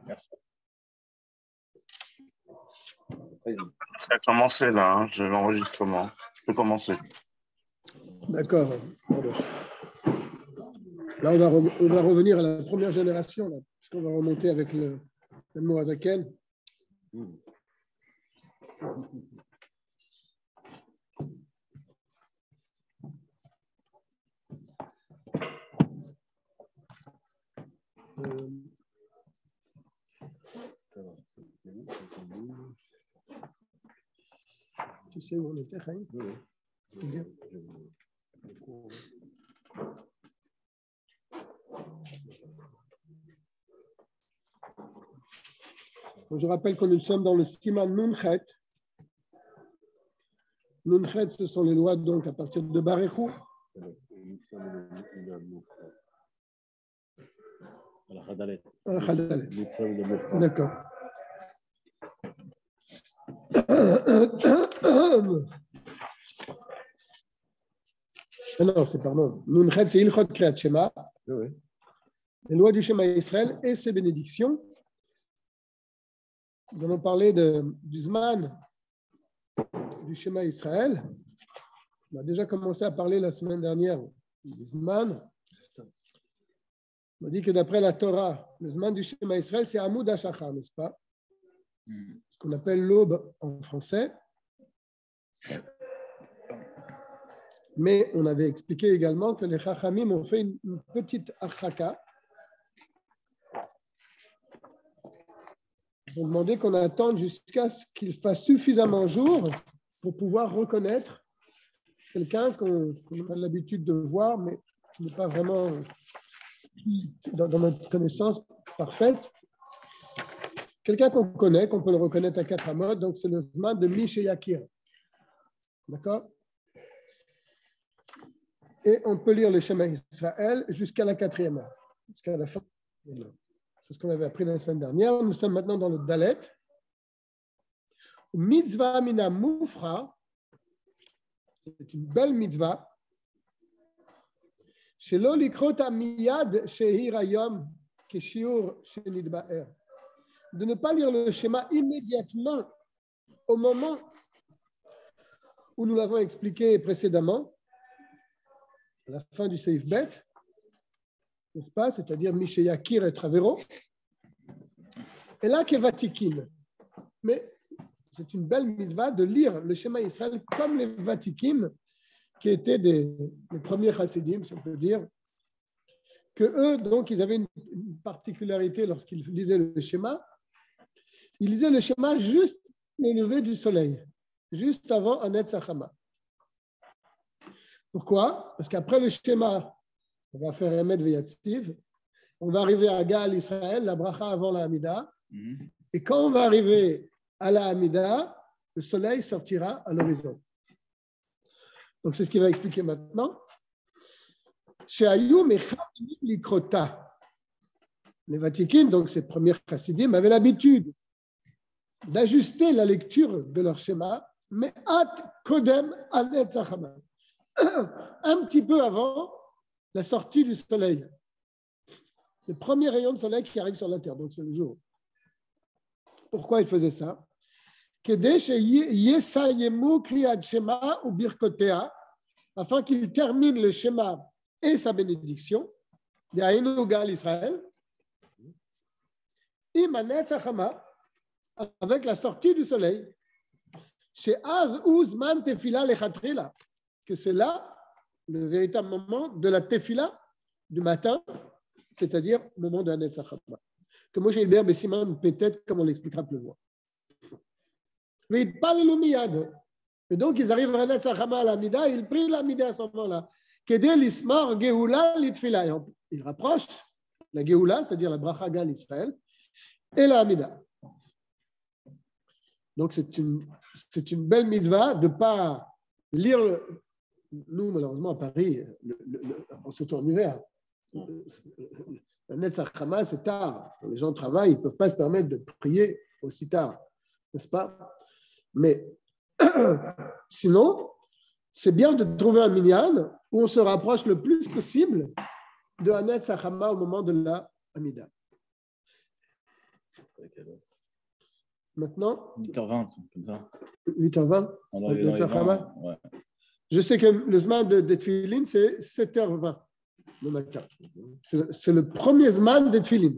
Merci. Ça a commencé là, hein, j'ai l'enregistrement. Je peux commencer. D'accord. Là, on va revenir à la première génération, là, puisqu'on va remonter avec le mot Azaken. Tu sais où on était, Chaim? Oui. Je rappelle que nous sommes dans le Siman Nunchet. Nunchet, ce sont les lois donc à partir de Baréchou. D'accord. Non, c'est pardon. Nunchet, c'est Ilchot Kriyat Shema. Les lois du Shema Israël et ses bénédictions. Nous allons parler du Zman du Shema Israël. On a déjà commencé à parler la semaine dernière du Zman. On a dit que d'après la Torah, le Zman du Shema Israël, c'est Amoud HaShachar, n'est-ce pas? Ce qu'on appelle l'aube en français. Mais on avait expliqué également que les Chachamim ont fait une petite achaka. Ils ont demandé qu'on attende jusqu'à ce qu'il fasse suffisamment jour pour pouvoir reconnaître quelqu'un qu'on a l'habitude de voir, mais qui n'est pas vraiment dans notre connaissance parfaite. Quelqu'un qu'on connaît, qu'on peut le reconnaître à 4 amot, donc c'est le Zman de Mish et Yakir. D'accord? Et on peut lire le Shema Israël jusqu'à la 4e heure, jusqu'à la fin. C'est ce qu'on avait appris la semaine dernière. Nous sommes maintenant dans le Dalet. Mitzvah mina mufra, c'est une belle mitzvah. Shelo likrota miyad shehir hayom keshiur shenidba'er. De ne pas lire le schéma immédiatement au moment où nous l'avons expliqué précédemment, à la fin du Seif Bet, n'est-ce pas? C'est-à-dire Mishe Yakir et Travero. Et là, Kevatikin. Mais c'est une belle mitzvah de lire le Shema Israël comme les Vatikim, qui étaient les premiers chassidim, si on peut dire, que eux, donc, ils avaient une particularité lorsqu'ils lisaient le schéma. Ils lisaient le schéma juste au lever du soleil, juste avant un Netzachama. Pourquoi? Parce qu'après le schéma, on va faire Emet Veyativ, on va arriver à Gaal Israël, la bracha avant la Hamida, et quand on va arriver à la Hamida, le soleil sortira à l'horizon. Donc c'est ce qu'il va expliquer maintenant. Les Vatikim, donc ces premiers chassidim, avaient l'habitude d'ajuster la lecture de leur schéma, mais at kodem anet zachama, un petit peu avant la sortie du soleil. Le premier rayon de soleil qui arrive sur la terre, donc c'est le jour. Pourquoi ils faisaient ça? Afin qu'il termine le schéma et sa bénédiction, Israël, avec la sortie du soleil, chez Az Uzman Tefila Lechatrila, que c'est là le véritable moment de la Tefila du matin, c'est-à-dire le moment de la Netzachama. Que Moshe Hilber Bessiman peut-être, comme on l'expliquera plus loin. Mais ils parlent le miyad. Et donc, ils arrivent à la Netzachama à la Mida, ils prient la Mida à ce moment-là. Kedel Ismar Geoula Litfila. Ils rapprochent la Geoula, c'est-à-dire la Bracha Gal Israël, et la Mida. Donc, c'est une belle mitzvah de ne pas lire. Nous, malheureusement, à Paris, on se tourne l'hiver. La Netzachama, c'est tard. Les gens travaillent, ils ne peuvent pas se permettre de prier aussi tard, n'est-ce pas? Mais sinon, c'est bien de trouver un minyan où on se rapproche le plus possible de la Netzachama au moment de la Hamida. Maintenant 8h20, comme ça. 8h20. Dans les 20, ouais. Je sais que le Zman de Tfilin, c'est 7h20 le matin. C'est le premier Zman de Tfilin.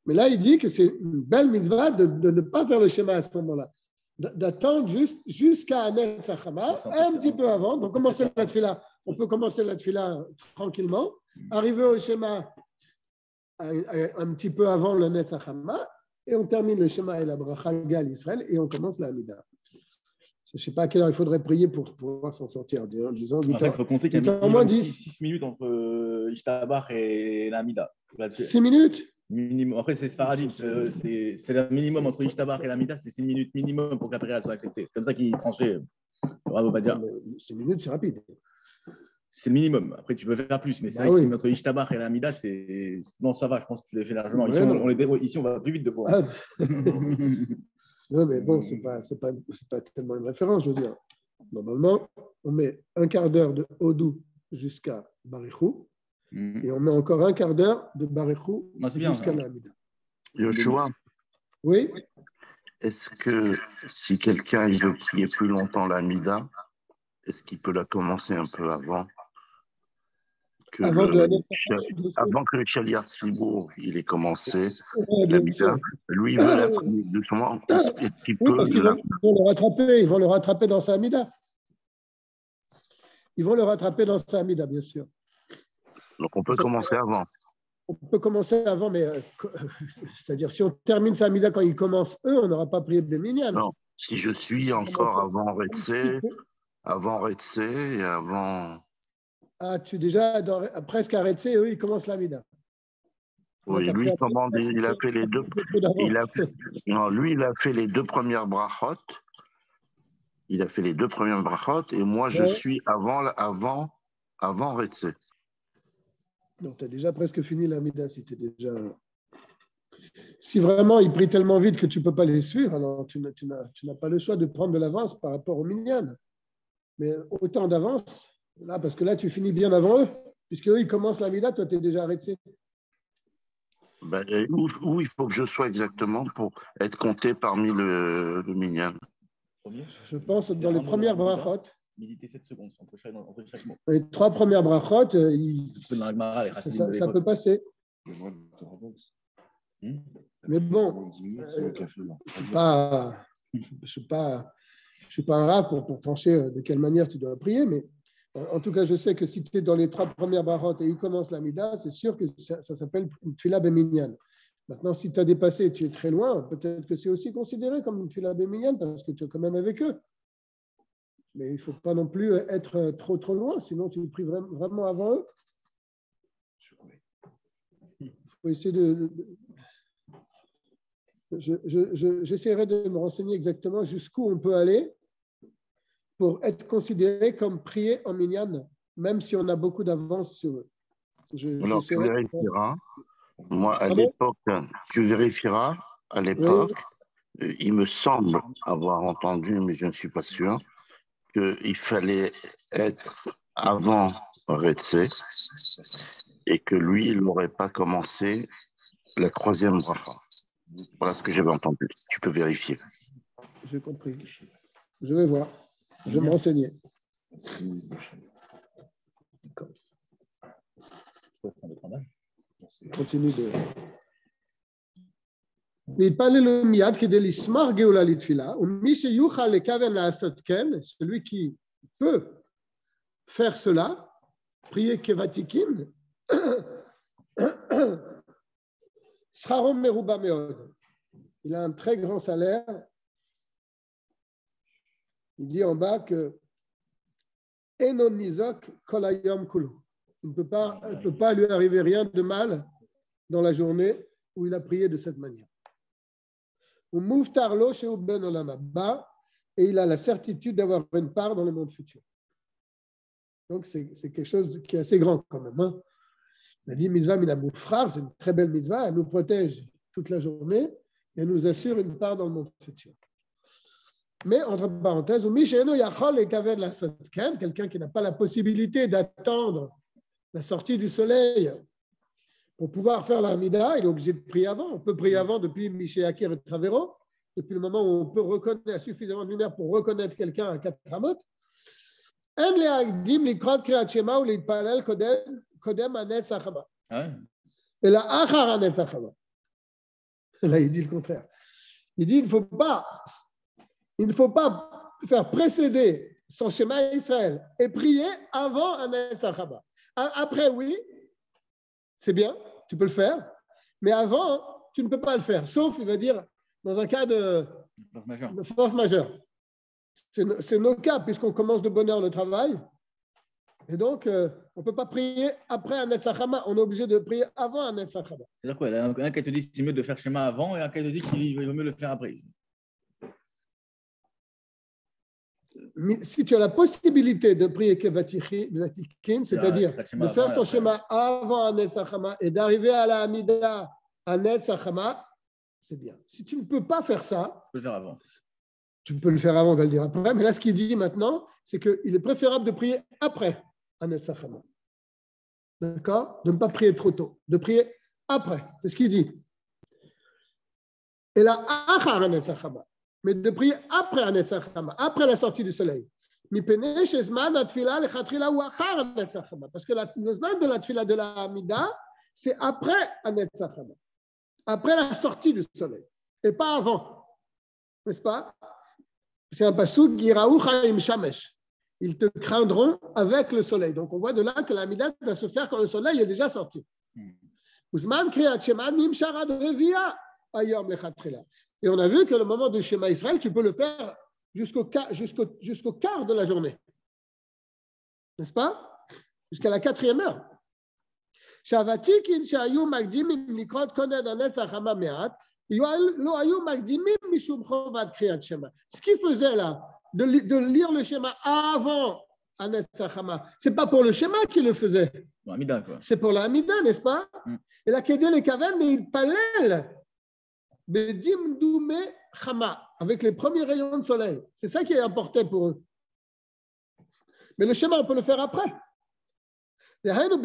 Mais là, il dit que c'est une belle mitzvah de ne pas faire le schéma à ce moment-là. D'attendre jusqu'à Netz Hachama, un petit peu avant. Donc, commencer la tfila. On peut commencer la tfila tranquillement, arriver au schéma un petit peu avant le Netz Hachama, et on termine le schéma et la bracha Gal Israël, et on commence la Hamida. Je ne sais pas à quelle heure il faudrait prier pour pouvoir s'en sortir. Disons, En fait, il faut compter qu'il y a minimum 6 minutes entre Ishtabach et la Hamida. 6 minutes minimum. Après, c'est Sfaradim. C'est le minimum entre Ishtabach et la Hamida, c'est 6 minutes minimum pour que la prière soit acceptée. C'est comme ça qu'il tranchait. Bravo, Badia. 6 minutes, c'est rapide. C'est le minimum. Après, tu peux faire plus. Mais c'est vrai que entre Ishtabach et la Hamida, c'est. Non, ça va, je pense que tu l'as fait largement. Ici, on va plus vite de fois. Non, mais bon, c'est pas tellement une référence, je veux dire. Normalement, on met un quart d'heure de Odou jusqu'à Barichou, et on met encore un quart d'heure de Barichou jusqu'à la Hamida. Yoshua, oui. Est-ce que si quelqu'un veut prier plus longtemps la Hamida, est-ce qu'il peut la commencer un peu avant que le Shaliach Sibour il ait commencé la Hamida? Lui, il veut la prier doucement. Est-ce qu'il peut parce qu'ils vont le rattraper dans sa Hamida. Ils vont le rattraper dans sa Hamida, bien sûr. Donc, on peut commencer avant. On peut commencer avant, mais c'est-à-dire si on termine sa Hamida quand ils commencent eux, on n'aura pas prié de Minyan. Non, si je suis encore avant Retsé et avant... Ah, tu es déjà presque à Retsé, eux, ils commencent la Hamida. Oui, lui, il a fait les deux... lui, il a fait les deux premières brachot. Il a fait les deux premières brachot et moi, je suis avant Retsé. Donc, tu as déjà presque fini la Hamida si tu es déjà... Si vraiment ils prient tellement vite que tu ne peux pas les suivre, alors tu n'as pas le choix de prendre de l'avance par rapport aux minyan. Mais autant d'avance, là, parce que là, tu finis bien avant eux, puisque eux, ils commencent la Hamida, toi, tu es déjà arrêté. Où il faut que je sois exactement pour être compté parmi le minyan? Je pense dans les premières brachot. Méditer 7 secondes entre chaque mot. Les 3 premières brachot, ça peut passer. Mais bon, je ne suis pas un rave pour trancher de quelle manière tu dois prier, mais en tout cas, je sais que si tu es dans les 3 premières brachot et il commence la Mida, c'est sûr que ça s'appelle une tfila beminyan. Maintenant, si tu as dépassé et tu es très loin, peut-être que c'est aussi considéré comme une tfila beminyan parce que tu es quand même avec eux. Mais il ne faut pas non plus être trop loin, sinon tu pries vraiment avant eux. Il faut essayer j'essaierai de me renseigner exactement jusqu'où on peut aller pour être considéré comme prier en minyan, même si on a beaucoup d'avance sur eux. Alors, tu vérifieras. Moi, à l'époque, tu vérifieras, à l'époque, il me semble avoir entendu, mais je ne suis pas sûr, qu'il fallait être avant Retsé et que lui, il n'aurait pas commencé la 3e bracha. Voilà ce que j'avais entendu. Tu peux vérifier. J'ai compris. Je vais voir. Je vais me renseigner. Continue de... celui qui peut faire cela, prier Kevatikim, il a un très grand salaire. Il dit en bas que Enon Nizok Kolayom Kulu. Il ne peut pas lui arriver rien de mal dans la journée où il a prié de cette manière. Et il a la certitude d'avoir une part dans le monde futur. Donc, c'est quelque chose qui est assez grand quand même. Hein. On a dit Mitzvah Minamoufrar, c'est une très belle mitzvah. Elle nous protège toute la journée et elle nous assure une part dans le monde futur. Mais, entre parenthèses, quelqu'un qui n'a pas la possibilité d'attendre la sortie du soleil pour pouvoir faire l'Amida, il est obligé de prier avant. On peut prier avant depuis Miché Akir et Travero, depuis le moment où on peut reconnaître suffisamment de lumière pour reconnaître quelqu'un à 4 ramot. En le'agdim likrot kriyat shema ou להתפלל קודם הנץ החמה. אלא אחר הנץ החמה. Là, il dit le contraire. Il dit il ne faut pas faire précéder son schéma Israël et prier avant un Netz Achaba. Après, oui, c'est bien, tu peux le faire, mais avant, tu ne peux pas le faire, sauf, il va dire, dans un cas de force majeure. C'est nos cas, puisqu'on commence de bonne heure le travail. Et donc, on ne peut pas prier après un Netz Achama. On est obligé de prier avant un Netz Achama. C'est-à-dire quoi? Il y a un qui te dit que c'est mieux de faire schéma avant et un qui te dit qu'il vaut mieux le faire après. Mais si tu as la possibilité de prier Kevatikin, c'est-à-dire de faire ton schéma avant un Netz Achama et d'arriver à la Hamida à Netz Achama, c'est bien. Si tu ne peux pas faire ça, tu peux le faire avant. Tu peux le faire avant, on va le dire après. Mais là, ce qu'il dit maintenant, c'est qu'il est préférable de prier après un Netz Achama. D'accord? De ne pas prier trop tôt, de prier après. C'est ce qu'il dit. Et là, achar un Netz Achama. Mais de prier après un Netz Achama, après la sortie du soleil. Parce que le zman de la tfila de la Hamida, c'est après un Netz Achama. Après la sortie du soleil. Et pas avant. N'est-ce pas? C'est un passouk, Yiraoucha im shamesh. Ils te craindront avec le soleil. Donc on voit de là que la Hamida va se faire quand le soleil est déjà sorti. Uzman kriyat shema nimshar ad revia ayom lechatchila. Et on a vu que le moment du Shema Israël, tu peux le faire jusqu'au quart de la journée. N'est-ce pas? Jusqu'à la 4e heure. Ce qu'il faisait là, de lire le schéma avant un Netz Achama, ce n'est pas pour le schéma qu'il le faisait. C'est pour la Hamida, n'est-ce pas? Et la Kedel et Kaven, mais il palèle. Avec les premiers rayons de soleil. C'est ça qui est important pour eux. Mais le schéma, on peut le faire après. Donc,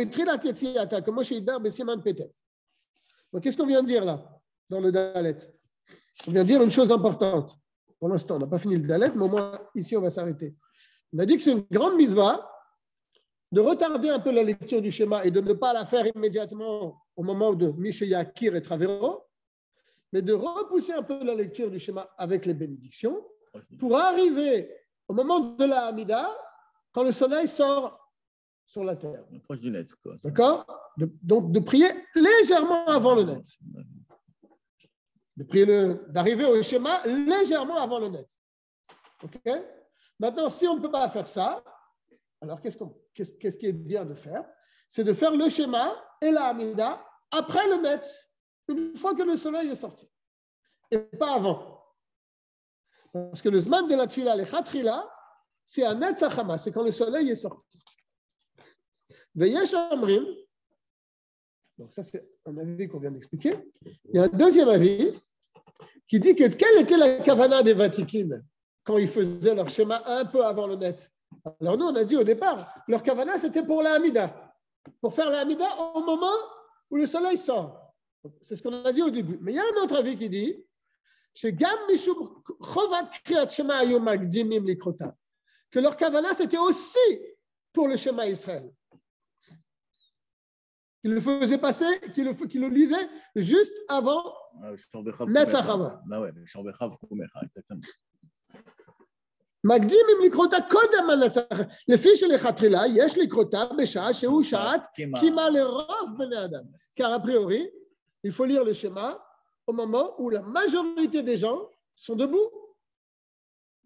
qu'est-ce qu'on vient de dire là, dans le Dalet? On vient de dire une chose importante. Pour l'instant, on n'a pas fini le Dalet, mais au moins, ici, on va s'arrêter. On a dit que c'est une grande mitzvah de retarder un peu la lecture du schéma et de ne pas la faire immédiatement au moment de Mishéya, Kir et Travero, mais de repousser un peu la lecture du schéma avec les bénédictions pour arriver au moment de la Hamida quand le soleil sort sur la terre. Proche du Netz, quoi. D'accord? Donc de prier légèrement avant le Netz. D'arriver au schéma légèrement avant le Netz. OK? Maintenant, si on ne peut pas faire ça, alors qu'est-ce qui est bien de faire? C'est de faire le schéma et la Hamida après le Netz. Une fois que le soleil est sorti. Et pas avant. Parce que le zman de la tfila, le chatrila, c'est un Netz Achama, c'est quand le soleil est sorti. Veyesh Amrim, donc ça c'est un avis qu'on vient d'expliquer. Il y a un deuxième avis qui dit que quelle était la kavana des Vatikin quand ils faisaient leur schéma un peu avant le Netz. Alors nous on a dit au départ, leur kavana c'était pour la Hamida. Pour faire la Hamida au moment où le soleil sort. C'est ce qu'on a dit au début. Mais il y a un autre avis qui dit que leur kavana c'était aussi pour le schéma Israël. Qu'ils le faisaient passer, qu'ils le lisaient juste avant Netz Achama. מקדימים לקרותה קודם הנץ החמה. לפי שלכתחילה יש לקרותה בשעה שהוא שעת קימה לרוב בני אדם. Car a priori, il faut lire le schéma au moment où la majorité des gens sont debout.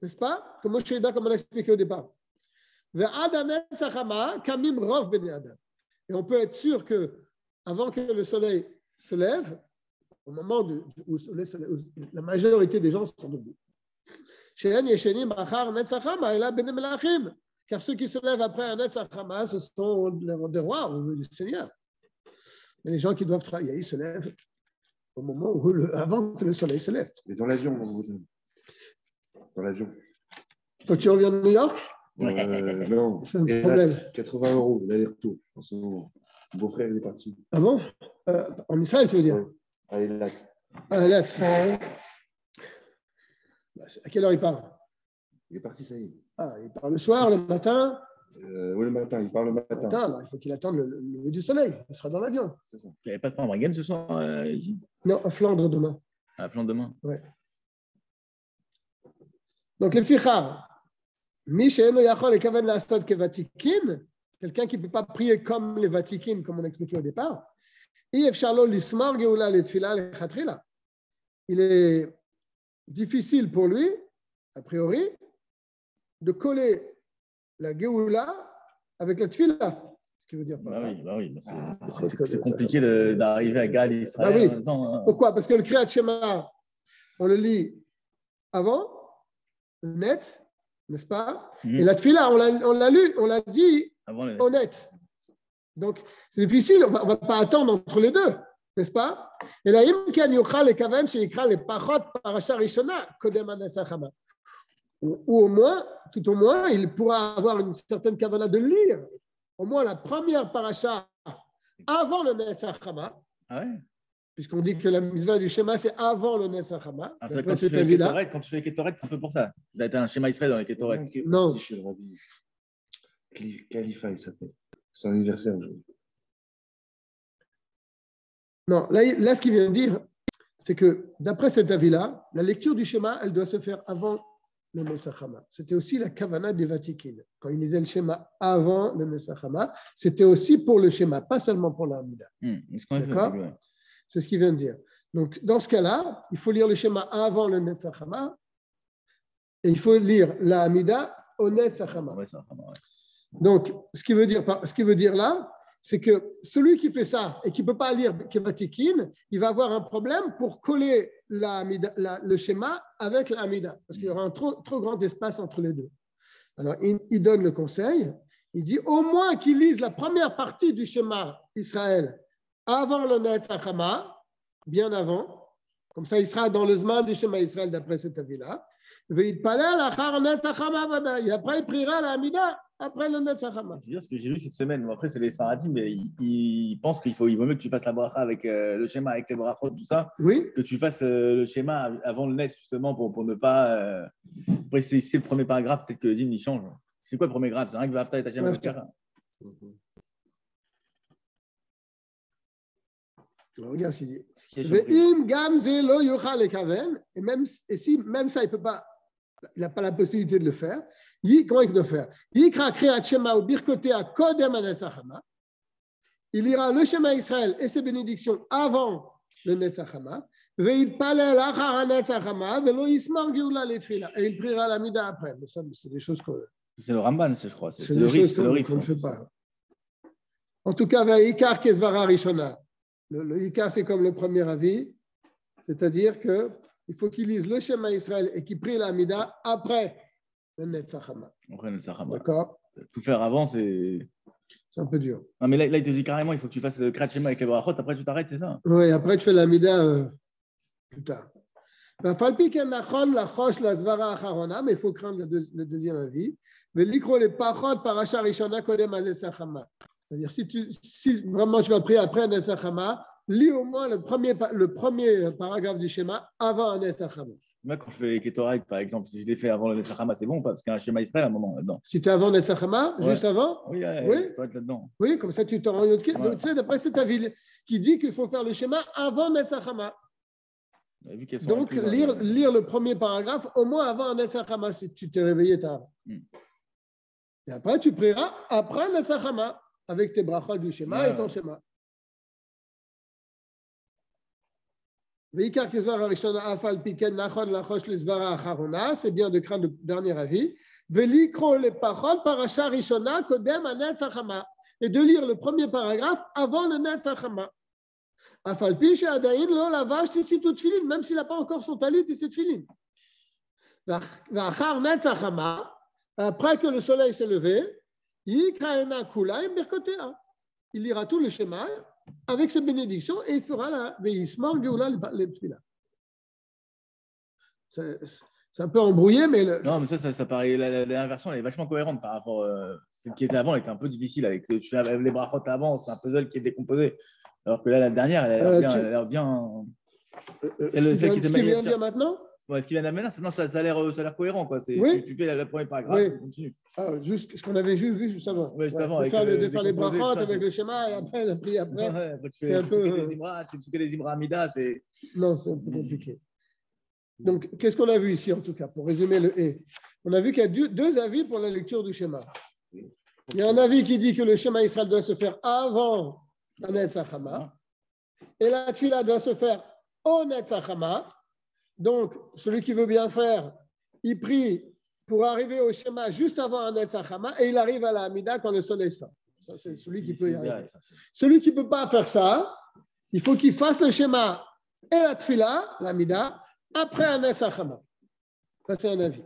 N'est-ce pas? Comme on a expliqué au départ. Et on peut être sûr que avant que le soleil se lève, au moment où la majorité des gens sont debout. Car ceux qui se lèvent après un Netz Achama, ce sont des rois ou des seigneurs. Mais les gens qui doivent travailler, ils se lèvent au moment avant que le soleil se lève. Mais dans l'avion, dans l'avion. Quand tu reviens de New York? Non, c'est un problème. 80 € l'aller-retour en ce moment. Mon beau-frère il est parti. Ah bon? En Israël, tu veux dire? À Eilat. À Eilat. À quelle heure il part? Il est parti, ça y est. Ah, il part le soir, le matin? Oui, le matin, il part le matin. Alors, il faut qu'il attende le lever du soleil. Il sera dans l'avion. Il n'y avait pas de Pambragen ce soir ici? Non, à Flandre demain. À Flandre demain? Oui. Donc, le fichar. Misheno yachol ekaven la'asot kevatikin. Quelqu'un qui ne peut pas prier comme les vatikin, comme on expliquait au départ. Il est difficile pour lui, a priori, de coller la Géoula avec la Tfila. Ce qui veut dire bah oui. C'est compliqué d'arriver à Gal Israël. Bah oui. Pourquoi? Parce que le Kriyat Shema, on le lit avant, net, n'est-ce pas? Et la Tfila, on l'a dit honnête. Donc, c'est difficile, on ne va pas attendre entre les deux, n'est-ce pas? Et là, ou au moins, tout au moins, il pourra avoir une certaine kavana de lire au moins la première paracha avant le Netzach Hama. Ah ouais? Puisqu'on dit que la mitzvah du schéma, c'est avant le Netzach Hama. Quand tu fais les Ketoret, c'est un peu pour ça. Tu as un schéma Israël dans les Ketoret. Non. Khalifa, il s'appelle. C'est son anniversaire aujourd'hui. Non, là, ce qu'il vient de dire, c'est que d'après cet avis-là, la lecture du schéma, elle doit se faire avant le Netzach Hama. C'était aussi la kavana des Vatikin. Quand ils lisaient le schéma avant le Netzach Hama, c'était aussi pour le schéma, pas seulement pour la Hamida. D'accord ? C'est ce qu'il vient de dire. Donc, dans ce cas-là, il faut lire le schéma avant le Netzach Hama et il faut lire la Hamida au Netzach Hama. Donc, ce qui veut dire là, c'est que celui qui fait ça et qui ne peut pas lire Kevatikin, il va avoir un problème pour coller le schéma avec la Hamida, parce qu'il y aura un trop grand espace entre les deux. Alors, il donne le conseil, il dit au moins qu'il lise la première partie du schéma Israël avant le Netzach Hama, bien avant, comme ça il sera dans le Zman du schéma Israël d'après cet avis-là. Et après il priera la Hamida après le Netzach Hama. C'est ce que j'ai lu cette semaine. Après, c'est les Sfaradim, mais ils pensent qu'il vaut mieux que tu fasses la bracha avec le schéma, avec les brachot, tout ça, oui. Que tu fasses le schéma avant le Netz, justement, pour ne pas. Après, c'est le premier paragraphe, peut-être que le Dim il change. C'est quoi le premier paragraphe? C'est rien que Vafta et Tachem Avkara. Regarde ce qu'il dit. Et si même ça, il peut pas. Il n'a pas la possibilité de le faire. Comment il doit faire? Il ira le Shema Israël et ses bénédictions avant le Netzach Hama. Et il priera la Mida après. Mais ça, c'est des choses que. C'est le Ramban, je crois. C'est le Rif. On ne fait pas. En tout cas, Ikar Kezvara Rishona. Le Ikar, c'est comme le premier avis. C'est-à-dire que il faut qu'il lise le Shema Israël et qu'il prie la Hamida après le Netzach Hama. Après le Netzach Hama. D'accord. Tout faire avant, c'est un peu dur. Non, mais là, il te dit carrément, il faut que tu fasses le Krat Shema avec les Barachot, après tu t'arrêtes, c'est ça? Oui, après tu fais la Hamida plus tard. Mais il faut craindre le deuxième avis. C'est-à-dire, si vraiment tu vas prier après un Netzach Hama, lis au moins le premier paragraphe du schéma avant un Netzach Hama. Moi, quand je fais les Ketoret, par exemple, si je l'ai fait avant le Netzach Hama, c'est bon, parce qu'il y a un schéma Israël à un moment là-dedans. Si tu es avant Netzach Hama, juste avant? Oui, tu dois être là-dedans. Oui, comme ça tu t'en rends compte. Donc, tu sais, d'après cet avis qui dit qu'il faut faire le schéma avant Netzach Hama. Donc, lire le premier paragraphe au moins avant un Netzach Hama si tu t'es réveillé tard. Et après, tu prieras après Netzach Hama avec tes brachot du schéma et ton schéma. C'est bien de craindre le dernier avis. Et de lire le premier paragraphe avant le Netzach Hama. Même s'il n'a pas encore son talit et ses tefilin. Après que le soleil s'est levé, il lira tout le schéma avec ses bénédictions et il fera la Veismar Geoula le Tfila. C'est un peu embrouillé, mais. Non, mais ça paraît. La dernière version, elle est vachement cohérente par rapport. Celle qui était avant, elle était un peu difficile. Tu fais les brachot avant, c'est un puzzle qui est décomposé. Alors que là, la dernière, elle a l'air bien. Ce qui vient de dire maintenant? Ouais, ce qui vient de dire maintenant, ça a l'air cohérent. Quoi. Oui. Tu fais le premier paragraphe, tu continues. Juste ce qu'on avait vu juste avant. Oui, juste avant. De faire les brachot avec le schéma et après, la prière après. Après c'est un peu. Tu fais les Imra Amida, c'est. Non, c'est un peu compliqué. Donc, qu'est-ce qu'on a vu ici, en tout cas, pour résumer le « et » On a vu qu'il y a deux avis pour la lecture du schéma. Il y a un avis qui dit que le schéma Israël doit se faire avant la Netzach Hama, et la Tfila doit se faire au Netzach Hama. Donc, celui qui veut bien faire, il prie pour arriver au schéma juste avant un Netzach Hama, et il arrive à la Hamida quand le soleil sort. Ça, c'est celui qui peut y arriver. Celui qui ne peut pas faire ça, il faut qu'il fasse le schéma et la Tfila, la Hamida, après un Netzach Hama. Ça, c'est un avis.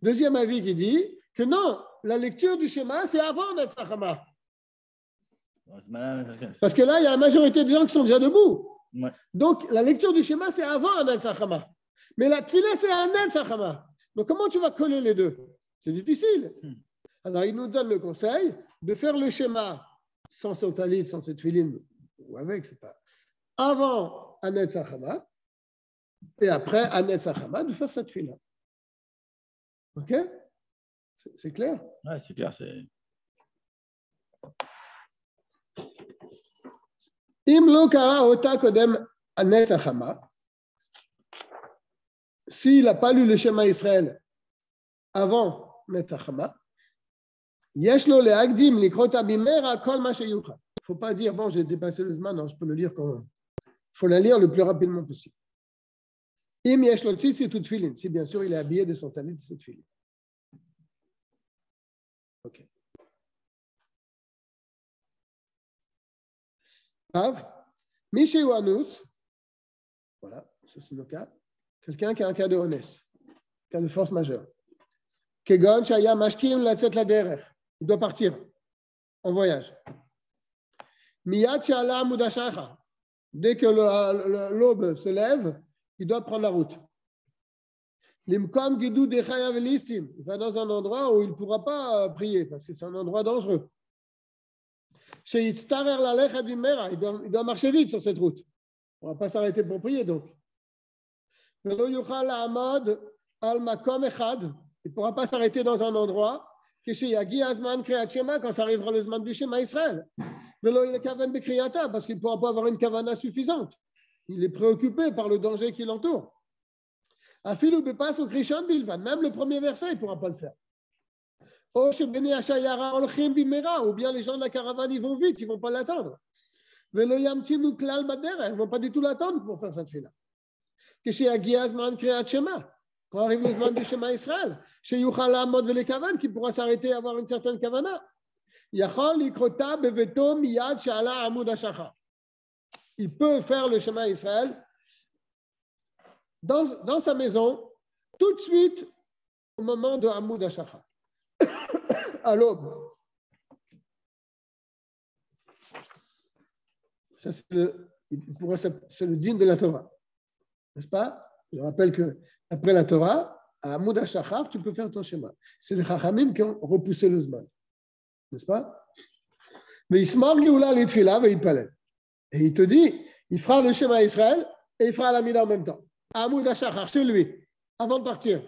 Deuxième avis qui dit que non, la lecture du schéma, c'est avant Netzach Hama. Parce que là, il y a la majorité des gens qui sont déjà debout. Ouais. Donc, la lecture du schéma, c'est avant un Netzach Hama. Mais la Tfila, c'est un Netzach Hama. Donc, comment tu vas coller les deux? C'est difficile. Alors, il nous donne le conseil de faire le schéma sans son talit, sans cette filine, ou avec, c'est pas. Avant un Netzach Hama. Et après, à Netzach Hama, de faire cette fila. OK? C'est clair? Oui, c'est clair. Im lo kara ota kodem à Netzach Hama, s'il n'a pas lu le schéma Israël avant Netzach Hama, yesh lo leagdim likrota bimera kol ma sheyucha. Il ne faut pas dire, bon, j'ai dépassé le zman, non, je peux le lire quand même. Il faut la lire le plus rapidement possible. Im yesh lo tzitzi tout tfilin, si bien sûr il est habillé de son talit de cette tfilin. Ok. Miché ou Anous, voilà, c'est le cas. Quelqu'un qui a un cas de honnête, cas de force majeure. Kegon Shaya Mashkim Latzet Laderer, il doit partir en voyage. Miyat Shala Mudashacha, dès que l'aube se lève, il doit prendre la route. Limkom Gidou Dechayav Listim, il va dans un endroit où il ne pourra pas prier parce que c'est un endroit dangereux. Il doit marcher vite sur cette route. On ne va pas s'arrêter pour prier donc. Il ne pourra pas s'arrêter dans un endroit quand ça arrivera le Zman du Shema Israël. Parce qu'il ne pourra pas avoir une kavana suffisante. Il est préoccupé par le danger qui l'entoure. Même le premier verset, il ne pourra pas le faire. Ou bien les gens de la caravane, ils vont vite, ils ne vont pas l'attendre. Ils ne vont pas du tout l'attendre pour faire cette fila. Quand arrive le Zman du Shema Israël, qui pourra s'arrêter et avoir une certaine kavana. Il peut faire le Shema Israël dans sa maison tout de suite au moment de Hamoud HaShachar. À l'aube. Ça, c'est le dîme de la Torah. N'est-ce pas? Je rappelle qu'après la Torah, à Hamoud HaShachar, tu peux faire ton schéma. C'est les Chachamim qui ont repoussé le Zman. N'est-ce pas? Mais Ismar Geoula l'Itfila et Yitpalel. Et il te dit, il fera le schéma Israël et il fera la Mida en même temps. À Hamoud HaShachar, chez lui, avant de partir.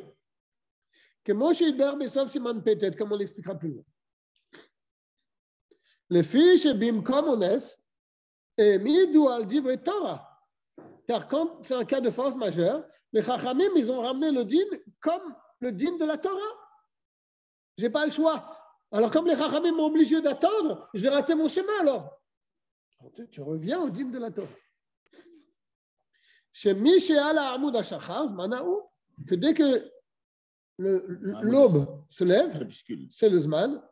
Que Moshe Idber Besov Siman Petet, comme on l'expliquera plus loin. Les fiches Bimkom Ones et Midou al Divre Torah. Car quand c'est un cas de force majeure, les Chachamim, ils ont ramené le din comme le din de la Torah. Je n'ai pas le choix. Alors, comme les Chachamim m'ont obligé d'attendre, je vais rater mon schéma alors. Tu reviens au din de la Torah. Chez Mishéal Hamoud HaShachar, Zmanaou, que dès que l'aube se lève, c'est le Zman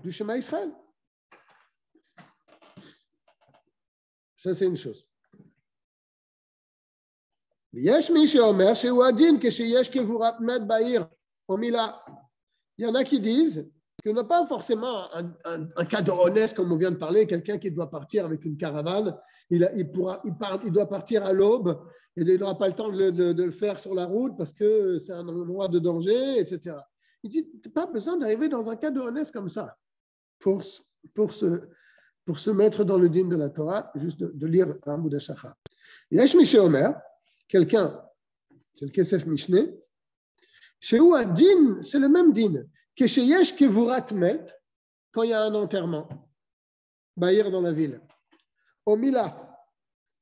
du Shema Israël. Ça, c'est une chose. Il y en a qui disent qu'il n'y a pas forcément un cas de honnête comme on vient de parler, quelqu'un qui doit partir avec une caravane, il doit partir à l'aube et il n'aura pas le temps de le faire sur la route parce que c'est un endroit de danger, etc. Il dit, tu n'as pas besoin d'arriver dans un cas de honnête comme ça pour pour se mettre dans le din de la Torah, juste de lire un Amud HaShachar. Yesh Mishe Omer, quelqu'un, c'est le Kesef Mishneh, chez où un din, c'est le même din, que chez Yesh Kevurat Met, quand il y a un enterrement, Bahir dans la ville, au Mila,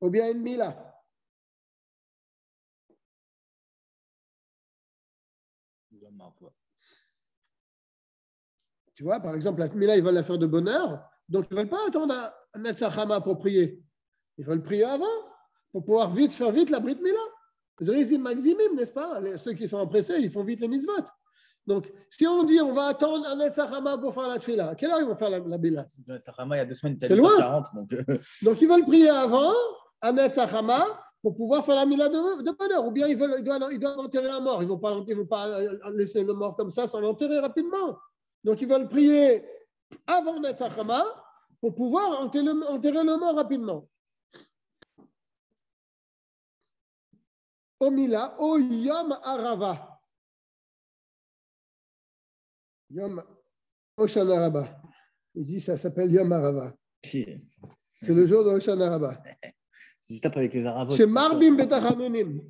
ou bien une Mila. Tu vois, par exemple, la Mila, ils veulent la faire de bonne heure, donc ils ne veulent pas attendre un Netzach Hama pour prier. Ils veulent prier avant, pour pouvoir faire vite la Brit Mila. Zrizim Maximim, n'est-ce pas? Ceux qui sont empressés, ils font vite les mitzvot. Donc, si on dit on va attendre un Netzach Hama pour faire la Tfila, à quelle heure ils vont faire la Bila? Le Netzach Hama, il y a 2 semaines, c'est loin. 40, donc, ils veulent prier avant un Netzach Hama pour pouvoir faire la Mila de bonne heure. Ou bien ils doivent enterrer un mort. Ils ne vont pas laisser le mort comme ça sans l'enterrer rapidement. Donc, ils veulent prier avant Netzach Hama pour pouvoir enterrer le mort rapidement. Omila, o Yom Arava. Yom Oshana Rabba. Il dit ça s'appelle Yom Arava. C'est le jour de Oshana Rabba. Je tape avec les Arabes. Chez Marbim Betachanonim.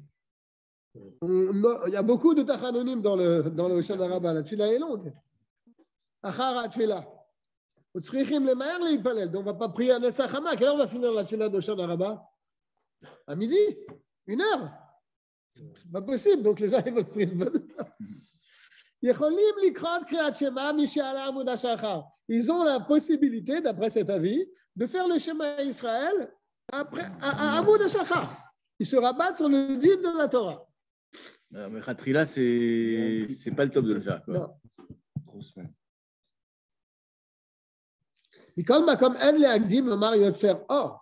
Il y a beaucoup de Tachanonim dans le Oshana Rabba. La tfila est longue. Achara tfila. Donc on ne va pas prier à Netzach Hama. À quelle heure on va finir la tfila d'Oshana Rabba? À midi? 1 heure? C'est pas possible, donc les gens ils veulent prier de bonne heure. Ils ont la possibilité, d'après cet avis, de faire le schéma Israël après à Amud HaShachar. Ils se rabattent sur le din de la Torah. Mais Khatrila, c'est pas le top de le faire. Quoi. Non. Trop semaine. Comme en le Agdim, le Mar Yotzer Or.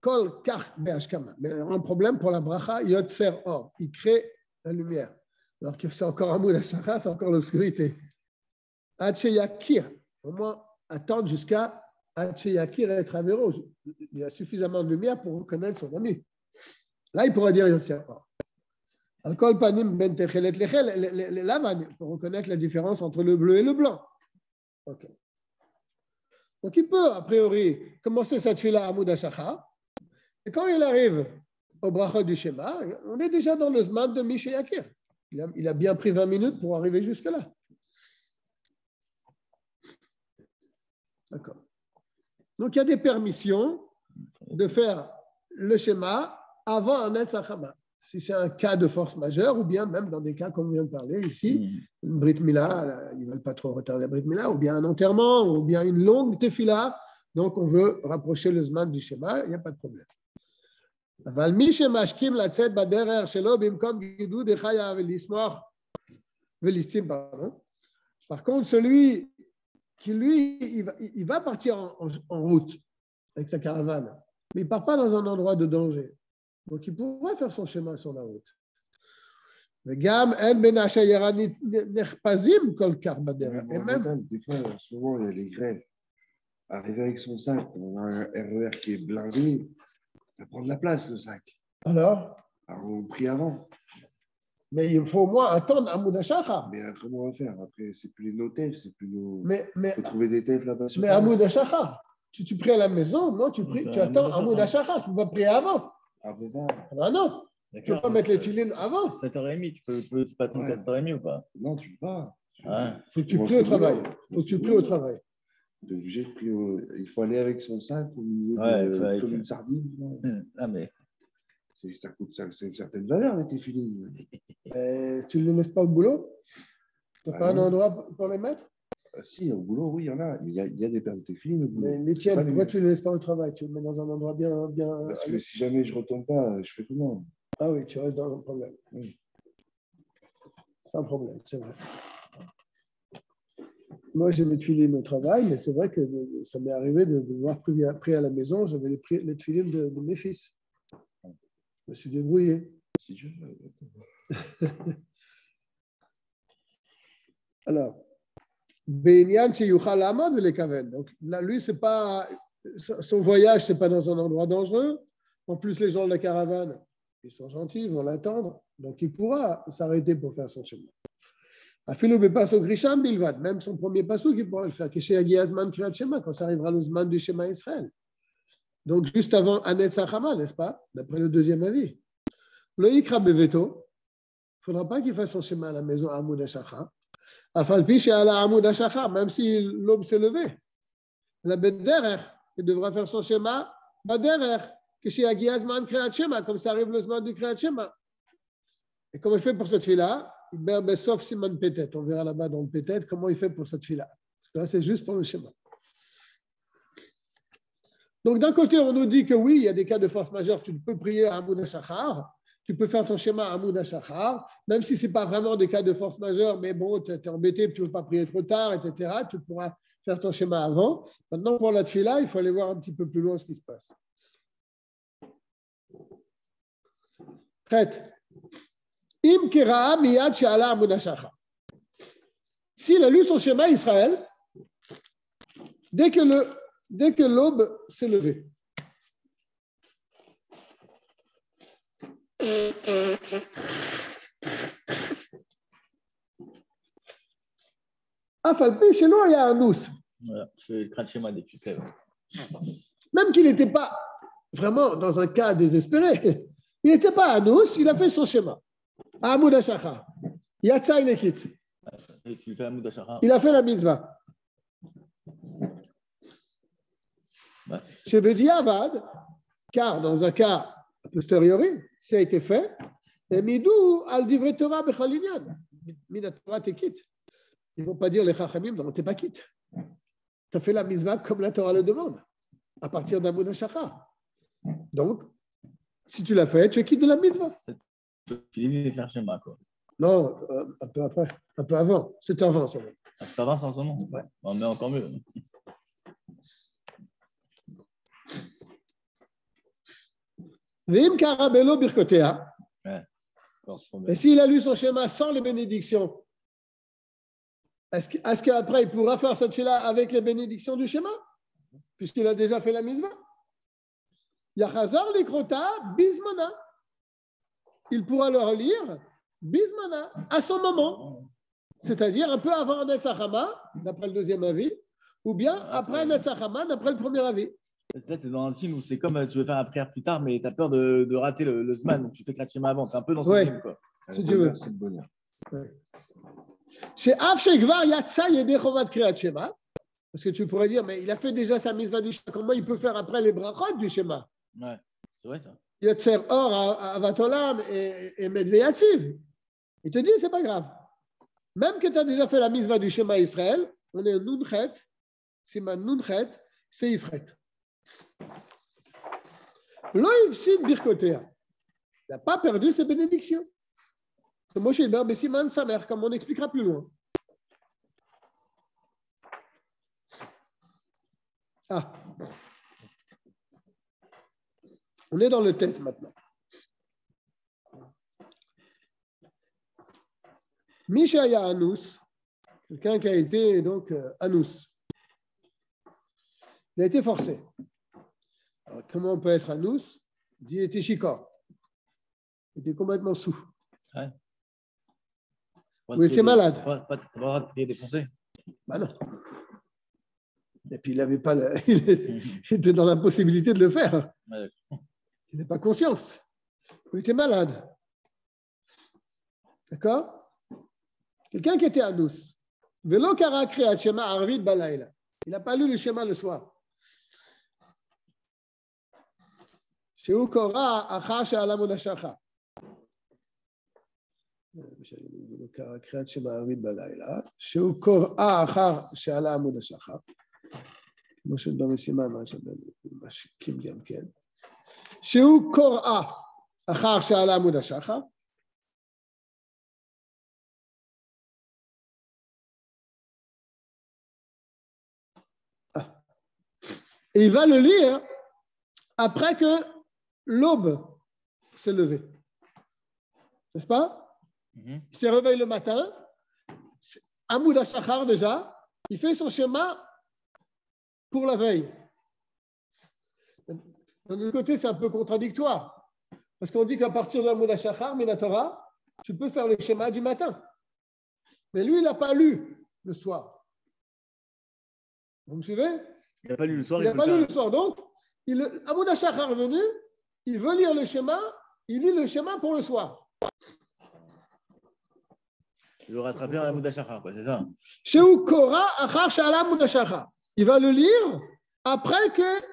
Kol Kach Be'ashkama. Mais un problème pour la bracha, Yotzer Or. Il crée la lumière. Alors que c'est encore Amud HaShachar, c'est encore l'obscurité. Atche Yakir. Au moins, attendre jusqu'à Atche Yakir et Travero. Il y a suffisamment de lumière pour reconnaître son ami. Là, il pourrait dire Yotzer Or. Al-Kol Panim Ben Techelet Lechel, Lavan, pour reconnaître la différence entre le bleu et le blanc. Ok. Donc, il peut, a priori, commencer cette fila à Amud HaShachar. Et quand il arrive au brachot du schéma, on est déjà dans le zman de Mishe Yakir. Il a bien pris 20 minutes pour arriver jusque-là. D'accord. Donc, il y a des permissions de faire le schéma avant un Netzach Hama. Si c'est un cas de force majeure, ou bien même dans des cas comme on vient de parler ici, une Brit Mila, ils ne veulent pas trop retarder la Brit Mila, ou bien un enterrement, ou bien une longue tefila. Donc, on veut rapprocher le zman du schéma, il n'y a pas de problème. אבל מי שמשכים לצאת בדרך שלו במקום גידוד החיה ולשמוח ולסתים, par contre, celui qui, lui, il va partir en route avec sa caravane, mais il ne part pas dans un endroit de danger. Donc, il pourra faire son chemin sur la route. וגם אין בין השיירה נחפזים כל כך בדרך. Et même, des fois, en ce moment, il y a les grèves. Arriver avec son sac, on a un RER qui est blindé, ça prend de la place, le sac. Alors on prie avant. Mais il faut au moins attendre Amud HaShachar. Mais comment on va faire? Après, c'est plus nos tefs, c'est plus nos. Mais, il faut trouver des tefs là-bas. Mais Amud HaShachar. Tu pries à la maison, non, tu attends Amud HaShachar, tu ne peux pas prier avant. Ah, c'est ça. Ah non, tu ne peux pas mettre les filines avant. 7h30, tu peux pas attendre 7h30 ou pas? Non, tu ne peux pas. Faut que tu pries au travail. Faut que tu pries au travail. Obligé de prier il faut aller avec son sac au milieu comme une sardine. Ah, mais... Ça coûte c'est une certaine valeur, les téfilines. Tu ne les laisses pas au boulot? Tu n'as pas un endroit pour les mettre? Si, au boulot, oui, il y en a. Il y a des paires de téfilines au boulot. Mais les tiennes, pourquoi tu ne les laisses pas au travail? Tu les mets dans un endroit bien... Parce que si jamais je ne retombe pas, je fais comment? Ah oui, tu restes dans un problème. Oui. C'est un problème, c'est vrai. Moi, j'ai mes tefilines au travail, mais c'est vrai que ça m'est arrivé de devoir prier à la maison. J'avais les tefilines de mes fils. Je me suis débrouillé. Si tu veux. Alors, Benyan Chiyuchal Amad le Kaven. Donc là, lui, c'est pas son voyage, c'est pas dans un endroit dangereux. En plus, les gens de la caravane, ils sont gentils, ils vont l'attendre. Donc, il pourra s'arrêter pour faire son chemin. Afilou bepasso grisham bilvad, même son premier passou qui pourra le faire, Keshe Agiazman Kriyat Shema, quand ça arrivera le Zman du Shema Israël. Donc, juste avant Anet Sachama, n'est-ce pas? D'après le deuxième avis. Le Ikra Beveto, il ne faudra pas qu'il fasse son Shema à la maison à Amoud HaShachar. Afalpi She'ala Amoud HaShachar, même si l'aube s'est levée. La Bederer, il devra faire son Shema Baderer, Keshe Agiazman Kriyat Shema, comme ça arrive le Zman du Kriyat Shema. Et comment il fait pour cette fille-là? Sauf Siman Pétet. On verra là-bas dans le Pétet comment il fait pour cette fille-là. Parce que là, c'est juste pour le schéma. Donc, d'un côté, on nous dit que oui, il y a des cas de force majeure. Tu peux prier à Amoud HaShachar. Tu peux faire ton schéma à Amoud HaShachar. Même si ce n'est pas vraiment des cas de force majeure, mais bon, tu es embêté, tu ne veux pas prier trop tard, etc. Tu pourras faire ton schéma avant. Maintenant, pour la tefila, il faut aller voir un petit peu plus loin ce qui se passe. Prête. S'il a lu son schéma Israël, dès que l'aube s'est levée. Chez nous, il y a un nous. Voilà, c'est le Kriyat Shema depuis que. Même qu'il n'était pas vraiment dans un cas désespéré, il n'était pas à nous, il a fait son schéma. Amoud HaShachar. Yatsa Inekit. Il a fait la mitzvah. Chez Bediavad, car dans un cas a posteriori, ça a été fait, et midou al divrei Torah bechalinyan. Mina Torah te quitte. Ils ne vont pas dire les chachamim, non, tu n'es pas quitte. Tu as fait la mitzvah comme la Torah le demande, à partir d'Amoud HaShachar. Donc, si tu l'as fait, tu es quitte de la mitzvah. Il est faire schéma, quoi. Non, un peu après, un peu avant. C'est avant, ça. C'est avant, en ce moment. Ouais. On est encore mieux. Vim karabelo birkotea. Ouais. Et s'il a lu son schéma sans les bénédictions, est-ce qu'après il pourra faire cette fila avec les bénédictions du schéma? Puisqu'il a déjà fait la mitzvah. Yachazar likrota bismana. Il pourra le relire bismana, à son moment. C'est-à-dire un peu avant Netzachama, d'après le deuxième avis, ou bien après Netzachama, d'après le premier avis. C'est dans un film où c'est comme tu veux faire la prière plus tard, mais tu as peur de rater le Zman, donc tu fais Kriyat Shema avant. C'est un peu dans ce film, quoi. Si tu veux. C'est le bonheur. Chez Av Shekvar Yatsa Yedei Chovat Kriyat Shema, parce que tu pourrais dire, mais il a fait déjà sa mitzvah du Shema, comment il peut faire après les brachot du Shema? Ouais, c'est vrai ça. Yetzer Or, Avatolam et Medve Yatziv. Il te dit, c'est pas grave. Même que tu as déjà fait la mitzvah du Shema Israël, on est Nunchet, Siman Nunchet, c'est Ifret. Loïfsid Birkotea. Il n'a pas perdu ses bénédictions. C'est Moshe Ber Besiman Samer, comme on expliquera plus loin. Ah. On est dans le tête maintenant. Mishaya Anous, quelqu'un qui a été donc Anous. Il a été forcé. Alors, comment on peut être Anous? Il était chicor. Il était complètement sous. Ouais. Ou il était malade. Pas de droit de prier des conseils. Ben non. Et puis il avait pas il était dans l'impossibilité de le faire. Ouais. Il n'avait pas conscience. Il était malade. D'accord? Quelqu'un qui était Anous. Velo kara kriyat shema arvit balayla. Il n'a pas lu le schéma le soir. Sheu kora achar she'ala Amoud HaShachar. Velo kara kriyat shema arvit balayla. Sheu kora achar she'ala Amoud HaShachar. כמו שבמשימה, מה שמשקים גם כן. שהוא קוראה אחר שעלה עמוד השחר. Et il va le lire après que l'aube s'est levée. N'est-ce pas? Il se réveille le matin, Amoud HaShachar déjà, il fait son schéma pour la veille. D'un autre côté, c'est un peu contradictoire. Parce qu'on dit qu'à partir de Amoud HaShachar, Minatora, tu peux faire le schéma du matin. Mais lui, il n'a pas lu le soir. Vous me suivez? Il n'a pas lu le soir. Il n'a pas lu le soir. Donc, Amoud HaShachar est venu, il veut lire le schéma, il lit le schéma pour le soir. Il veut rattraper un Amoud HaShachar, c'est ça? Shehu Kora Achar Shala Amoud HaShachar. Il va le lire après que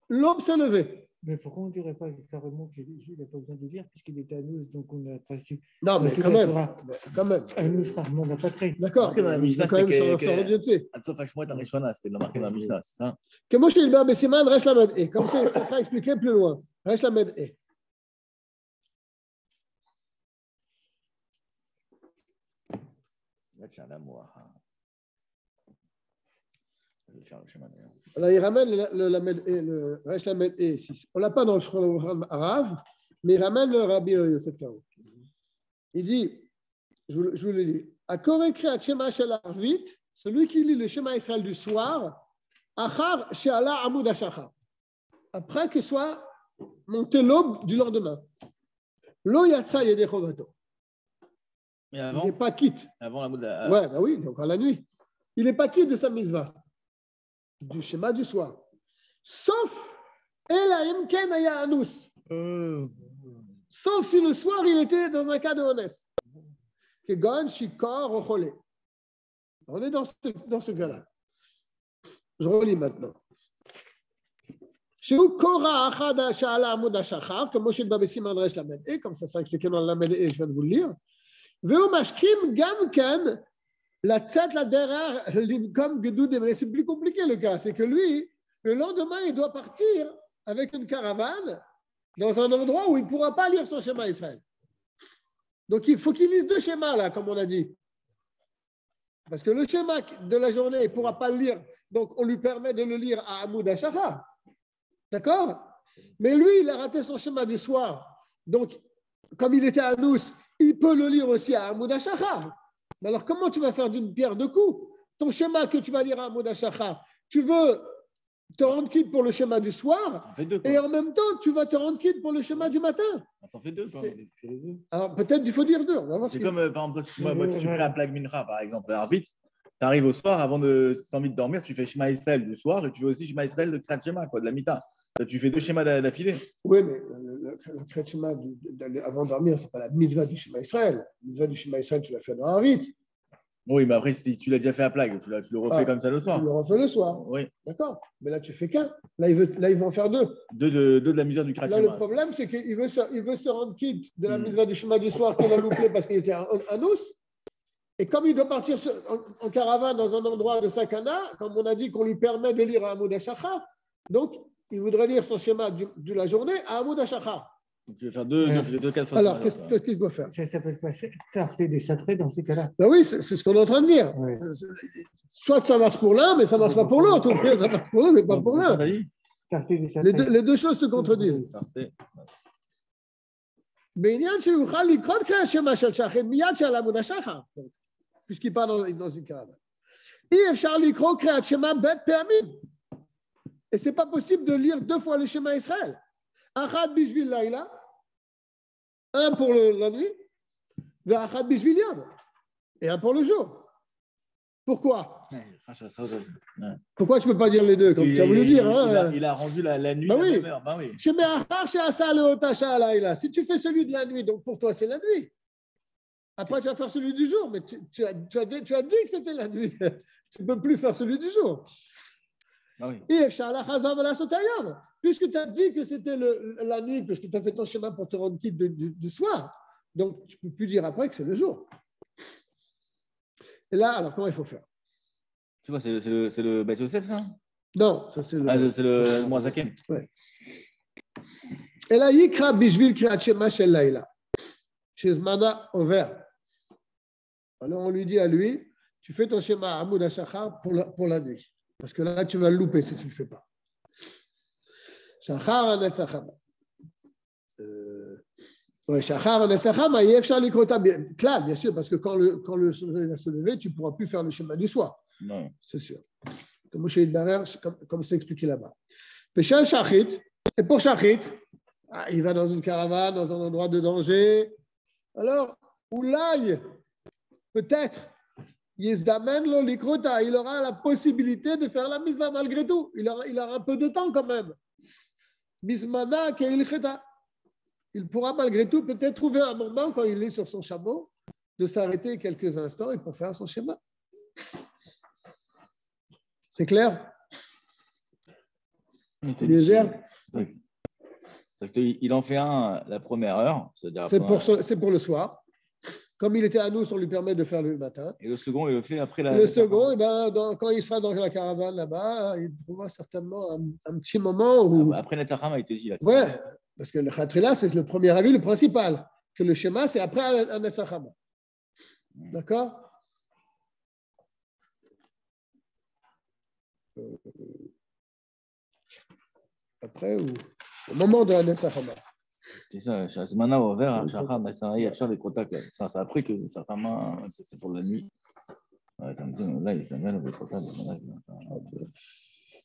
l'aube s'est levée. Mais pourquoi on ne dirait pas carrément qu'il n'a pas besoin de lire puisqu'il était à nous, donc on a presque. Non, mais quand même. À nous, on n'a pas très. D'accord. Dans la Mishnah, quand même sur le Dieu de sait. C'était marqué dans la Mishnah, c'est ça? Que moi, je suis le Bessiman, Resh Lamed E. Comme ça sera expliqué plus loin. Resh Lamed E. Alors, il ramène le Resh Lamed E ici. On ne l'a pas dans le Shulchan Arav, mais il ramène le Rabbi Yosef Karo. Il dit, je vous le lis, Akor ekri Shema shel Arvit, celui qui lit le Shema Israël du soir, Achar she'ala Amoud HaShachar, après que soit monté l'aube du lendemain. Lo yatsa yedei chovato. Mais avant, il n'est pas quitte. Avant la Moud. Ouais, bah oui, donc à la nuit. Il n'est pas quitte de sa mitzvah, du schéma du soir. Sauf Ela Ken Aya Anus. Sauf si le soir il était dans un cas de honest. Que Gon Shikor Ochole. On est dans ce cas-là. Je relis maintenant. Chez Kora Achad Shala Amoud HaShachar, comme Moshe Babesiman Resh Lamed E, comme ça s'est expliqué dans le Lamed E, je viens de vous le lire. Veu Mashkim Gamken. La tzat, la derrière, comme Gedoudem, c'est plus compliqué le cas. C'est que lui, le lendemain, il doit partir avec une caravane dans un endroit où il ne pourra pas lire son schéma Israël. Donc, il faut qu'il lise deux schémas, là, comme on a dit. Parce que le schéma de la journée, il ne pourra pas le lire. Donc, on lui permet de le lire à Amoud HaShachar. D'accord? Mais lui, il a raté son schéma du soir. Donc, comme il était à Nous, il peut le lire aussi à Amoud HaShachar. Mais alors, comment tu vas faire d'une pierre deux coups? Ton schéma que tu vas lire à Amoud HaShachar, tu veux te rendre quitte pour le schéma du soir, et en même temps, tu vas te rendre quitte pour le schéma du matin. T'en fais deux, quoi. Alors, peut-être il faut dire deux. C'est comme, par exemple, moi, tu fais la plague Mincha, par exemple. Alors, vite, tu arrives au soir, avant de envie de dormir, tu fais Shema Israël du soir, et tu fais aussi Shema Israël de Krat Shema, quoi, de la Mita. Tu fais deux schémas d'affilée. Oui, mais le Krat Shema avant de dormir, ce n'est pas la mitzvah du Shema Israël. La mitzvah du Shema Israël, tu l'as fait dans un rite. Oui, mais après, si tu l'as déjà fait à plague, tu le refais comme ça le soir. Tu le refais le soir. Oui. D'accord. Mais là, tu fais qu'un. Là, il veut en faire deux. Deux de la misère du Krat Shema. Là, le problème, c'est qu'il veut se rendre quitte de la mitzvah du Shema du soir qu'il a loupé parce qu'il était à Nous. Et comme il doit partir en caravane dans un endroit de Sakana, comme on a dit qu'on lui permet de lire à Amoud HaShachar, donc il voudrait lire son schéma de la journée à Amoud HaShachar. Donc, tu veux faire deux cas de façon. Alors, qu'est-ce qu'il doit faire? Ça s'appelle pas clarté des sacrés dans ces cas-là. Ben oui, c'est ce qu'on est en train de dire. Oui. Soit ça marche pour l'un, mais ça ne marche pas pour l'autre. Ça marche pour l'un, mais pas pour l'un. Les deux choses se contredisent. Puisqu'il parle dans une caravane. Et ce n'est pas possible de lire deux fois le schéma Israël. Achad bishvil laïla, un pour la nuit, et achad bishvil yom, et un pour le jour. Pourquoi? Pourquoi tu ne peux pas dire les deux, comme tu as voulu dire? Il a rendu la nuit bah oui. la même heure. Bah oui. Si tu fais celui de la nuit, donc pour toi c'est la nuit. Après tu vas faire celui du jour, mais tu as dit que c'était la nuit. Tu ne peux plus faire celui du jour. Ah oui. Puisque tu as dit que c'était la nuit, puisque tu as fait ton schéma pour te rendre quitte du soir, donc tu ne peux plus dire après que c'est le jour. Et là, alors comment il faut faire? C'est quoi? C'est le Beth Yosef, ça? Non, ça c'est le. C'est le Moazaken. Ouais. Et là, Yikra Bishvil Kriat Shema Shel Laila. Chez Zmana Over. Alors on lui dit à lui, tu fais ton schéma Amoud HaShachar pour la nuit. Parce que là, tu vas le louper si tu ne le fais pas. Shachar Netzachama. Shachar Netzachama, Yefshar Likrota. Clair, bien sûr, parce que quand le soleil va se lever, tu ne pourras plus faire le schéma du soir. Non. C'est sûr. Comme Moshe Idbarer, comme c'est expliqué là-bas. Péchal Shachit. Et pour Shachit, il va dans une caravane, dans un endroit de danger. Alors, Oulaï, peut-être Yezdamen lo likrota, il aura la possibilité de faire la mitzvah malgré tout. Il aura un peu de temps quand même. Bismana keil cheta. Il pourra malgré tout peut-être trouver un moment quand il est sur son chameau de s'arrêter quelques instants et pour faire son schéma. C'est clair? Il en fait un la première heure. C'est pour le soir. Comme il était à nous, on lui permet de faire le matin. Et le second, il le fait après Le second, quand il sera dans la caravane là-bas, il trouvera certainement un petit moment où... Après Netzachama, il te dit là. Ouais, parce que le Khatrila, c'est le premier avis, le principal. Que le schéma, c'est après un Netzachama. D'accord? Après, au moment de la Netzachama. C'est ça, c'est maintenant ouvert, il y a faire les contacts. Ça, c'est après que ça c'est pour la nuit. Là, il se met le contact.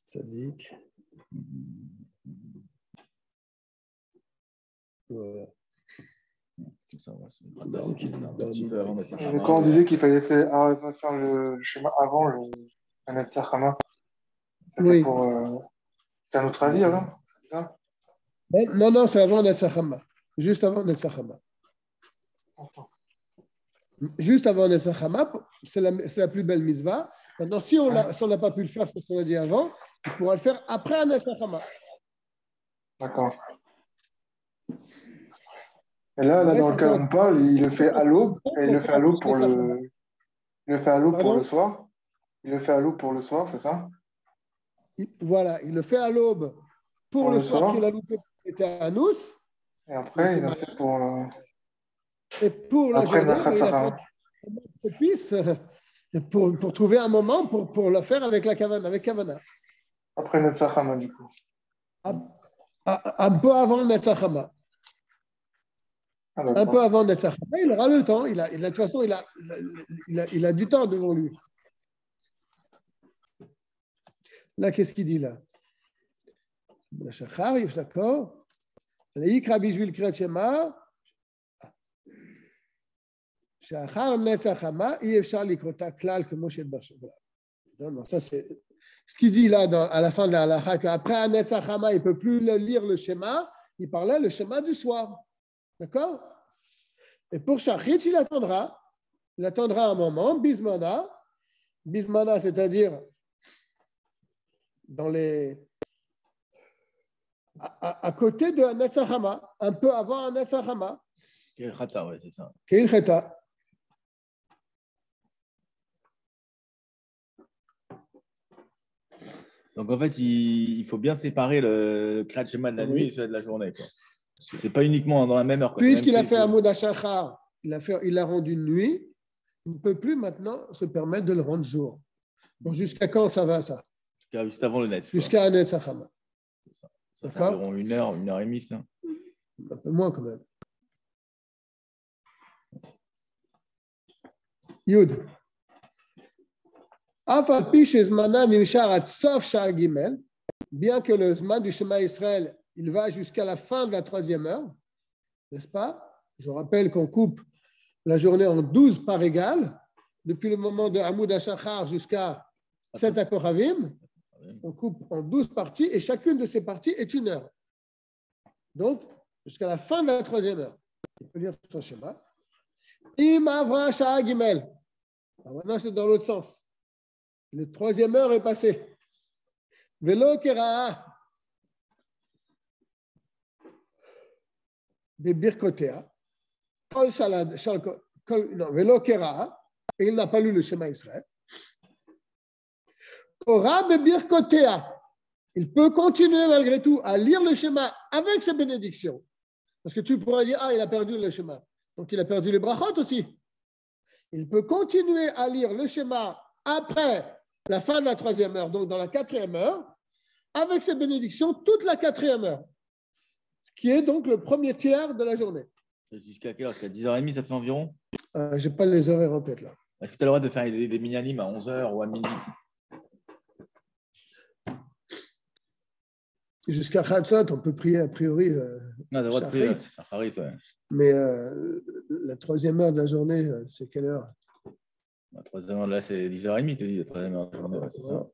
Sadique. Voilà. Quand on disait qu'il fallait faire le schéma avant le Netzachama, c'était c'est un autre avis alors? C'est ça? Non, c'est avant Netzachama. Juste avant Netzachama. Juste avant Netzachama, c'est la plus belle mitzvah. Maintenant, si on n'a pas pu le faire, c'est ce qu'on a dit avant, on pourra le faire après Netzachama. D'accord. Et là dans le cas où on parle, il le fait à l'aube, et il le fait à l'aube pour le soir. Il le fait à l'aube pour le soir, c'est ça? Voilà, il le fait à l'aube pour le soir qu'il a loupé. Était à nous. Et après, il a fait pour. Et pour la journée, il a fait propice pour trouver un moment pour le faire avec la Kavana, avec Kavana. Après Netzachama, du coup. Un peu avant Netzachama. Un peu avant Netzachama, il aura le temps. De toute façon, il a du temps devant lui. Là, qu'est-ce qu'il dit là? Shachar, d'accord. L'ikra bishvil kriyat shema. Shachar netzachama, ifshar likrota klal comme Moshe Bershav. Non, ça c'est ce qu'il dit là à la fin de la halakha, qu'après un netzachama, il ne peut plus lire le schéma. Il parlait le schéma du soir. D'accord? Et pour Shachrit, il attendra un moment, bismana. Bismana, c'est-à-dire dans les à côté de un Netzachama, un peu avant un Netzachama. Keil Chata, oui, c'est ça. Keil Chata. Donc en fait, il faut bien séparer le Kriyat Shema de la nuit et celui de la journée. Ce n'est pas uniquement dans la même heure. Puisqu'il a fait un Amud HaShachar, il a rendu nuit, il ne peut plus maintenant se permettre de le rendre jour. Donc jusqu'à quand ça va ça? Juste avant le Netz. Jusqu'à un Netzachama. Ça fait environ une heure et demie, ça. Un peu moins quand même. Yud. Bien que le Zman du Shema Israël, il va jusqu'à la fin de la 3e heure, n'est-ce pas? Je rappelle qu'on coupe la journée en 12 parts égales, depuis le moment de Amud HaShachar jusqu'à 7 Akoravim. On coupe en 12 parties et chacune de ces parties est 1 heure. Donc, jusqu'à la fin de la 3e heure. Il peut lire son schéma. Imavra Sha'a Gimel. Maintenant, c'est dans l'autre sens. La 3e heure est passée. Velo Kera'a. Bebirkotea. Velo Kera'a. Et il n'a pas lu le schéma Israël. Il peut continuer malgré tout à lire le schéma avec ses bénédictions. Parce que tu pourrais dire, il a perdu le schéma. Donc il a perdu les brachot aussi. Il peut continuer à lire le schéma après la fin de la 3e heure, donc dans la 4e heure, avec ses bénédictions toute la 4e heure. Ce qui est donc le premier tiers de la journée. Jusqu'à quelle heure? Jusqu'à 10h30, ça fait environ? Je n'ai pas les horaires en tête là. Est-ce que tu as le droit de faire des mini-animes à 11h ou à midi? Jusqu'à Khatsat, on peut prier a priori. Non, tu as le droit de prier, c'est Shacharit, ouais. Mais la 3e heure de la journée, c'est quelle heure? La troisième heure, là, c'est 10h30, tu dis, la troisième heure de la journée, ouais, c'est ça.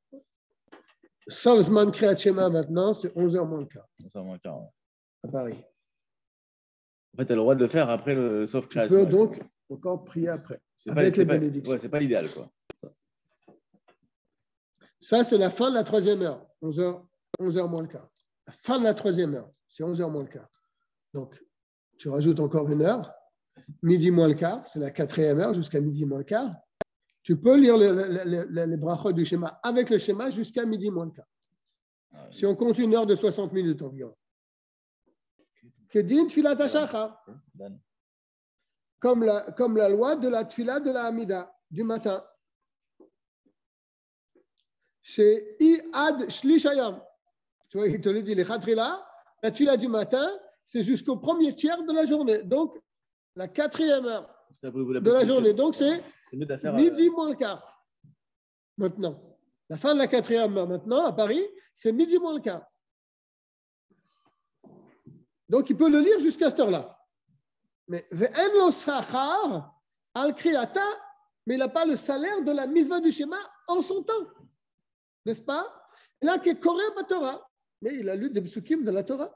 Sauf Zman Kriyat Shema maintenant, c'est 11h moins le quart. 11h moins le quart, ouais. À Paris. En fait, tu as le droit de le faire après le sauf Tu création. peux donc encore prier après. Avec les bénédictions. Ouais, c'est pas l'idéal, quoi. Ça, c'est la fin de la troisième heure. 11h moins le quart. La fin de la troisième heure, c'est 11h moins le quart. Donc, tu rajoutes encore une heure. Midi moins le quart, c'est la quatrième heure jusqu'à midi moins le quart. Tu peux lire les brachot du schéma avec le schéma jusqu'à midi moins le quart. Si on compte une heure de 60 minutes environ. Kedin tfilat hashachar. Comme la loi de la tfila de la Hamida du matin. C'est I'ad Shlish Hayam. Tu vois, il te le dit, les khatrila, la tfila du matin, c'est jusqu'au premier tiers de la journée. Donc, la quatrième heure de la journée. Donc, c'est midi moins le quart. Maintenant, la fin de la quatrième heure maintenant, à Paris, c'est midi moins le quart. Donc, il peut le lire jusqu'à cette heure-là. Mais ve'en lo sachar al kriyata, mais il n'a pas le salaire de la misva du schéma en son temps. N'est-ce pas? Là, qui est Koré Torah, mais il a lu des psukim de la Torah.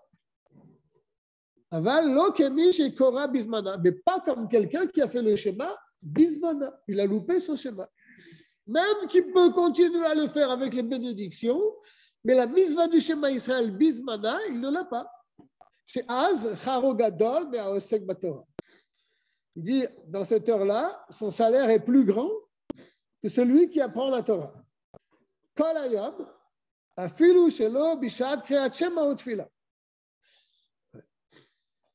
Aval lo kemi chez Korah bismana, mais pas comme quelqu'un qui a fait le schéma bismana. Il a loupé son schéma. Même qui peut continuer à le faire avec les bénédictions, mais la misva du schéma Israël bismana, il ne l'a pas. Chez Az, Charo Gadol, mais à Osek Batorah. Il dit, dans cette heure-là, son salaire est plus grand que celui qui apprend la Torah. Kol hayom, afilu shelo bishat kriyat shema ou tfila.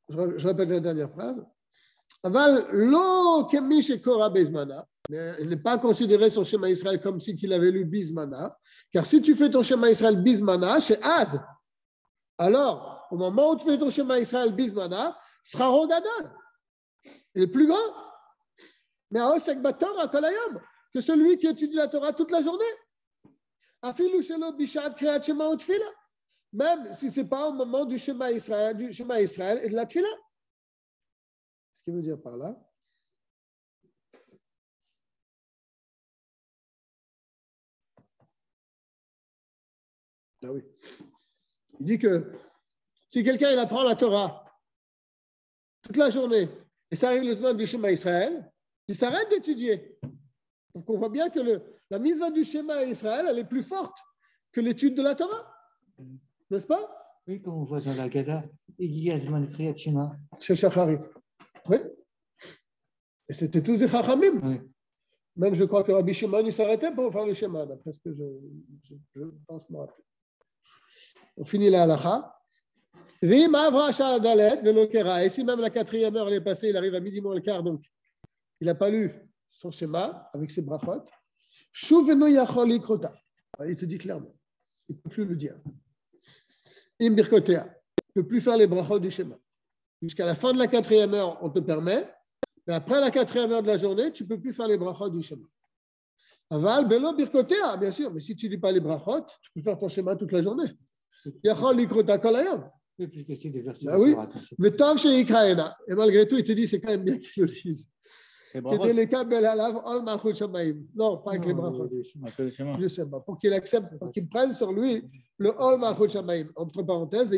Je répète la dernière phrase. Aval lo kemi shekora bezmana, mais il n'est pas considéré son schéma Israël comme si qu'il avait lu bismana, car si tu fais ton schéma Israël bismana, chez Az, alors, au moment où tu fais ton schéma Israël bismana, sera rogadal. Il est plus grand. Mais à Osek Batorah Kol hayom, que celui qui étudie la Torah toute la journée. Afilu shelo bishat kriyat shema ou tfila. Même si ce n'est pas au moment du schéma Israël et de la tfila. Ce qu'il veut dire par là. Ah oui. Il dit que si quelqu'un il apprend la Torah toute la journée et ça arrive le semaine du schéma Israël, il s'arrête d'étudier. Donc on voit bien que la mitzvah du schéma Israël, elle est plus forte que l'étude de la Torah. N'est-ce pas? Oui, comme on voit dans la Gada, il dit Azman Kriyat Shema. Chez Shacharit. Oui. Et c'était tous des Chachamim. Oui. Même je crois que Rabbi Shimon, il s'arrêtait pour faire le schéma, d'après ce que je pense me rappeler. On finit la halacha. Et si même la quatrième heure est passée, il arrive à midi moins le quart, donc il n'a pas lu son schéma avec ses brachot. Il te dit clairement, il ne peut plus le dire. Il ne peut plus faire les brachot du schéma. Jusqu'à la fin de la quatrième heure, on te permet, mais après la quatrième heure de la journée, tu ne peux plus faire les brachot du schéma. Aval, belo birkotea, bien sûr, mais si tu ne lis pas les brachot, tu peux faire ton schéma toute la journée. Yachol likrota kol hayom. Oui, puisque c'est des versets. Ben oui, mais Tov chez Ikraena. Et malgré tout, il te dit c'est quand même bien qu'ils le lisent. Non, pas avec les brachot. Je sais pas. Pour qu'il accepte, pour qu'il prenne sur lui le Ol Malchut Shamayim. Entre parenthèses,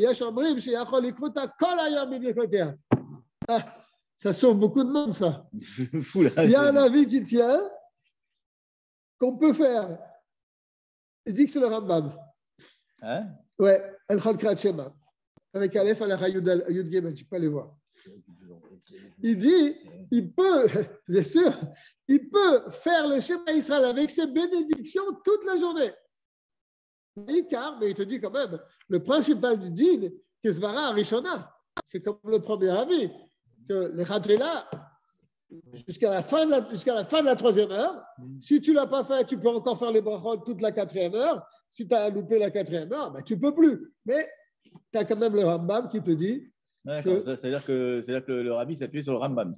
ça sauve beaucoup de monde, ça. Il y a un avis qui tient qu'on peut faire. Il dit que c'est le Rambam. Hein? Ouais, El Chol Kriyat Shema. Avec Aleph, Aleph, Yud Gimel, tu peux aller voir. Il dit, il peut, bien sûr, il peut faire le schéma Israël avec ses bénédictions toute la journée. Mais il te dit quand même, le principal du din, Kesvara Arishona, c'est comme le premier avis, que les Khatrila, jusqu'à la fin de la troisième heure, si tu ne l'as pas fait, tu peux encore faire les brachot toute la quatrième heure. Si tu as loupé la quatrième heure, ben, tu ne peux plus. Mais tu as quand même le Rambam qui te dit. D'accord, c'est-à-dire que le rabbi s'appuie sur le Rambam.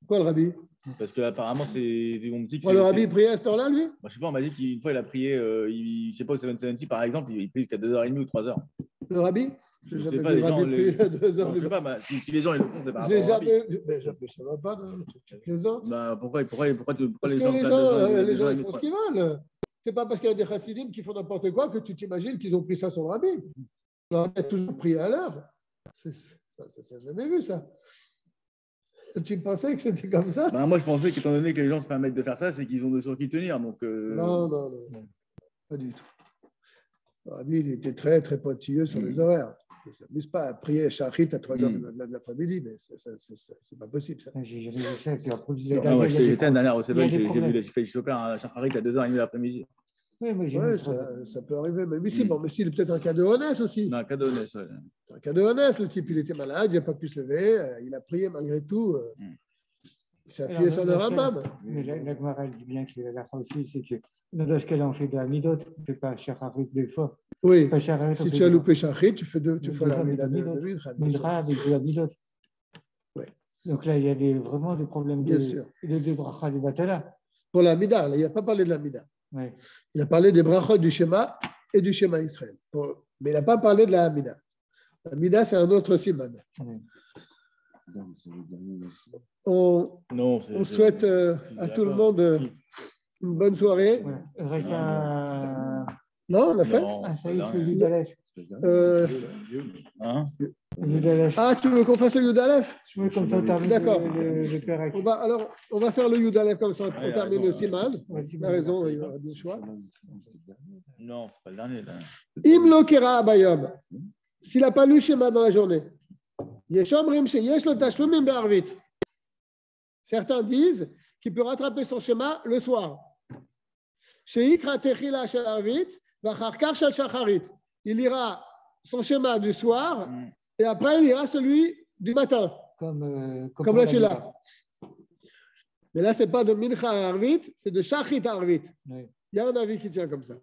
Pourquoi le rabbi? Parce qu'apparemment, on me dit que le rabbi priait à cette heure-là, lui? Je ne sais pas, on m'a dit qu'une fois, il a prié, je ne sais pas, au 770 par exemple, il prie jusqu'à 2h30 ou 3h. Le rabbi? Je ne sais pas, les gens. Je sais pas, si les gens ils le font, c'est pas J'ai jamais. Mais ça ne va pas, tu plaisantes. Pourquoi Parce les que gens. les gens ils font ce qu'ils veulent. C'est pas parce qu'il y a des chassidim qui font n'importe quoi que tu t'imagines qu'ils ont pris ça sur le rabbi. Le rabbi a toujours prié à l'heure. Ça n'a jamais vu ça. Tu pensais que c'était comme ça? Moi, je pensais qu'étant donné que les gens se permettent de faire ça, c'est qu'ils ont de sur qui tenir. Donc, Non, pas du tout. Le rabbi, il était très, très pointilleux sur les horaires. Il ne s'amuse pas à prier Shachrit à 3h de l'après-midi, mais c'est pas possible. Ça. J'ai jamais vu ça. J'étais la dernière au Sébène, j'ai fait choper un Shacharit à 2h30 de l'après-midi. Oui, mais ça peut arriver. Mais si, bon, mais s'il est peut-être un cas de honnête aussi. Non, un cas de honnête, oui. C'est un cas de honnête. Le type, il était malade, il n'a pas pu se lever, il a prié malgré tout. Il s'est appuyé sur le Rambam. Mais la Gemara, elle dit bien qu'il y a la fois aussi, c'est que dans ce qu'elle fait de la midot, tu ne fais pas Shacharit deux fois. Oui, si tu as loupé Shachrit, tu fais deux fois la midot. Midra avec de la midot. Oui. Donc là, il y a vraiment des problèmes de bracha de Batala. Pour la mida, il n'a pas parlé de la mida. Oui. Il a parlé des brachot du Shema et du Shema Israël. Mais il n'a pas parlé de la Hamida. La Hamida, c'est un autre siman. On souhaite à tout le monde une bonne soirée. Ouais. Non, on a fait tu veux qu'on fasse le Yudalef? Oui, comme ça, d'accord. On va faire le Yudalef comme ça, on termine le Siman. Tu as raison, il y aura du choix. Non, c'est pas le dernier. Imlo Kera Abayom. S'il n'a pas lu Shema dans la journée, certains disent qu'il peut rattraper son Shema le soir. Il lira son schéma du soir et après il lira celui du matin. Comme la Tfila. Mais là, ce n'est pas de Mincha à Arvit, c'est de Shachrit à Arvit. Oui. Il y a un avis qui tient comme ça.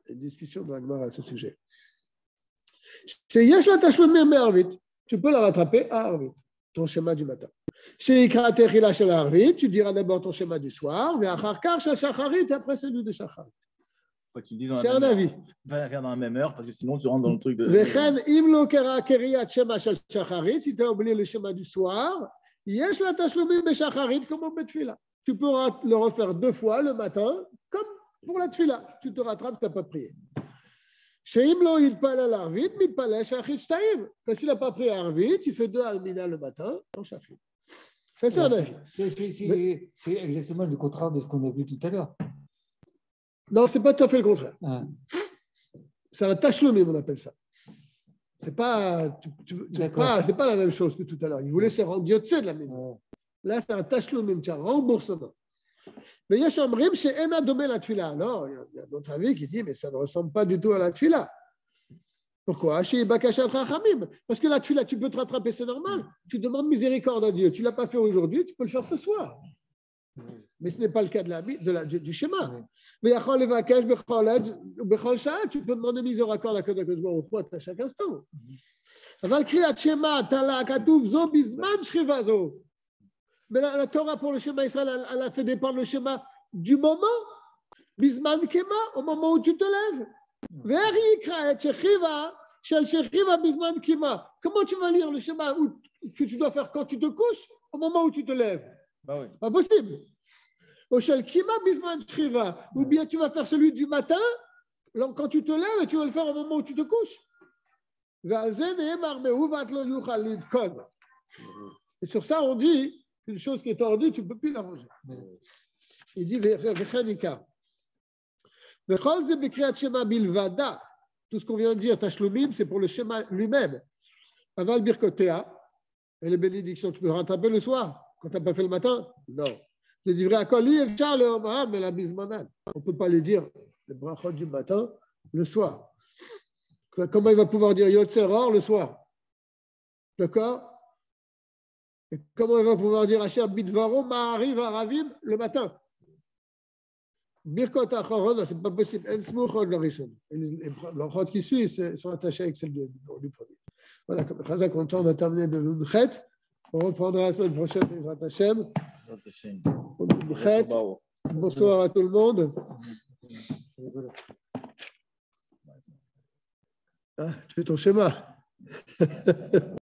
Une discussion de la Gemara à ce sujet. Tu peux la rattraper à Arvit, ton schéma du matin. Tu diras d'abord ton schéma du soir, mais après celui de Shacharit. C'est un avis. Va la faire dans la même heure, parce que sinon tu rentres dans le truc de. Si tu as oublié le schéma du soir, tu peux le refaire deux fois le matin, comme pour la tfila. Tu te rattrapes, tu n'as pas prié. Quand il n'a pas pris à Arvit, il fait deux almina le matin en Shachrit. C'est un avis. C'est exactement le contraire de ce qu'on a vu tout à l'heure. Non, ce n'est pas tout à fait le contraire. C'est un tachlomim, on appelle ça. C'est pas la même chose que tout à l'heure. Il voulait se rendre Dieu de la maison. Là, c'est un tachlomim, c'est un remboursement. Mais il y a Shomrim chez Ena Domé la Tfila. Non, il y a d'autres avis qui disent, mais ça ne ressemble pas du tout à la Tfila. Pourquoi? Parce que la Tfila, tu peux te rattraper, c'est normal. Tu demandes miséricorde à Dieu. Tu ne l'as pas fait aujourd'hui, tu peux le faire ce soir. Mais ce n'est pas le cas du schéma. Mais tu peux demander miséricorde à Kadosh Baruch Hu à chaque instant. Mais la Torah pour le schéma Israël, elle a fait dépendre le schéma du moment, Bisman Kema, au moment où tu te lèves. Comment tu vas lire le schéma que tu dois faire quand tu te couches, au moment où tu te lèves? Bah oui. Pas possible. Ou bien tu vas faire celui du matin, quand tu te lèves, et tu vas le faire au moment où tu te couches. Et sur ça, on dit qu'une chose qui est tordue, tu ne peux plus l'arranger. Il dit tout ce qu'on vient de dire, Tashlumim, c'est pour le schéma lui-même. Aval Birkotea, et les bénédictions, tu peux rattraper le soir, quand tu n'as pas fait le matin? Non. Les livrets à Koli, mais la bismanane. On ne peut pas les dire, les brachot du matin, le soir. Comment il va pouvoir dire Yotzeror le soir? D'accord? Et comment il va pouvoir dire Asher Bidvaro, Ma'ariv, Aravim le matin? Birkot Achoron, ce n'est pas possible. En Smuchot le Rishon. Les brachot qui suivent sont attachés avec celle du premier. Voilà, comme Chazak, on a terminé de l'Unchet. On reprendra la semaine prochaine, les Hashem. Bonsoir à tout le monde. Ah, tu fais ton schéma.